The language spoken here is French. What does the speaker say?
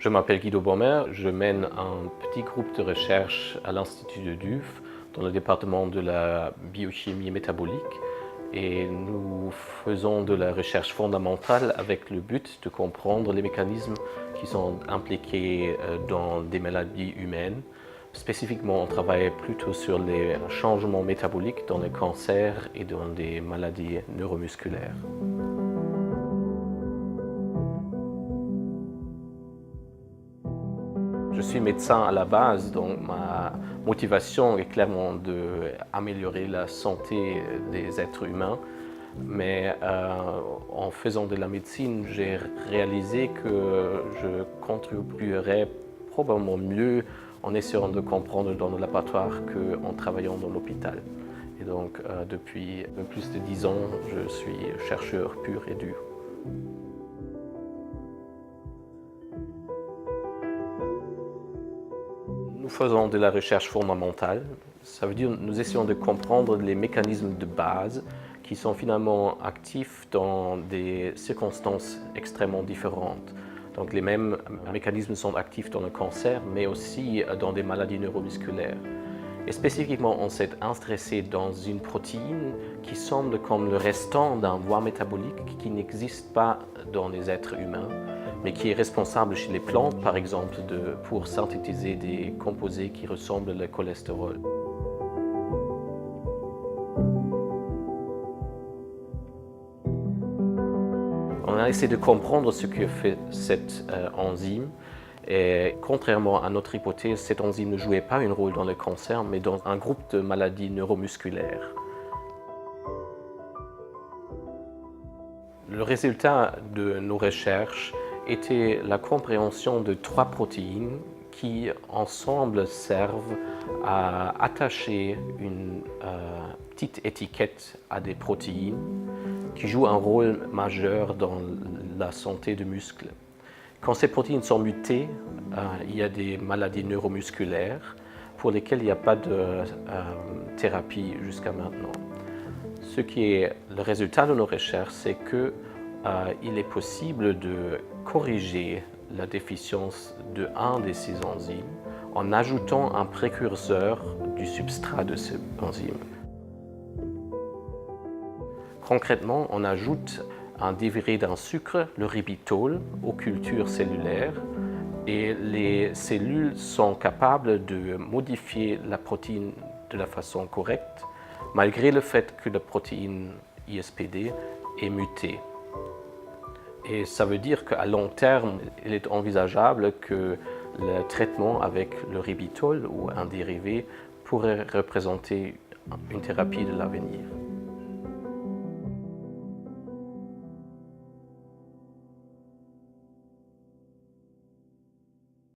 Je m'appelle Guido Baumer, je mène un petit groupe de recherche à l'Institut de Duf dans le département de la biochimie métabolique et nous faisons de la recherche fondamentale avec le but de comprendre les mécanismes qui sont impliqués dans des maladies humaines. Spécifiquement, on travaille plutôt sur les changements métaboliques dans les cancers et dans des maladies neuromusculaires. Je suis médecin à la base, donc ma motivation est clairement d'améliorer la santé des êtres humains. Mais en faisant de la médecine, j'ai réalisé que je contribuerais probablement mieux en essayant de comprendre dans le laboratoire qu'en travaillant dans l'hôpital. Et donc, depuis plus de 10 ans, je suis chercheur pur et dur. Nous faisons de la recherche fondamentale. Ça veut dire que nous essayons de comprendre les mécanismes de base qui sont finalement actifs dans des circonstances extrêmement différentes. Donc les mêmes mécanismes sont actifs dans le cancer, mais aussi dans des maladies neuromusculaires. Et spécifiquement, on s'est intéressé dans une protéine qui semble comme le restant d'un voie métabolique qui n'existe pas dans les êtres humains, mais qui est responsable chez les plantes, par exemple, pour synthétiser des composés qui ressemblent au cholestérol. On a essayé de comprendre ce que fait cette enzyme. Et contrairement à notre hypothèse, cette enzyme ne jouait pas un rôle dans le cancer, mais dans un groupe de maladies neuromusculaires. Le résultat de nos recherches était la compréhension de 3 protéines qui, ensemble, servent à attacher une petite étiquette à des protéines qui jouent un rôle majeur dans la santé des muscles. Quand ces protéines sont mutées, il y a des maladies neuromusculaires pour lesquelles il n'y a pas de thérapie jusqu'à maintenant. Ce qui est le résultat de nos recherches, c'est qu'il est possible de corriger la déficience de un de ces enzymes en ajoutant un précurseur du substrat de ces enzymes. Concrètement, on ajoute un dérivé d'un sucre, le ribitol, aux cultures cellulaires et les cellules sont capables de modifier la protéine de la façon correcte malgré le fait que la protéine ISPD est mutée. Et ça veut dire qu'à long terme, il est envisageable que le traitement avec le ribitol ou un dérivé pourrait représenter une thérapie de l'avenir.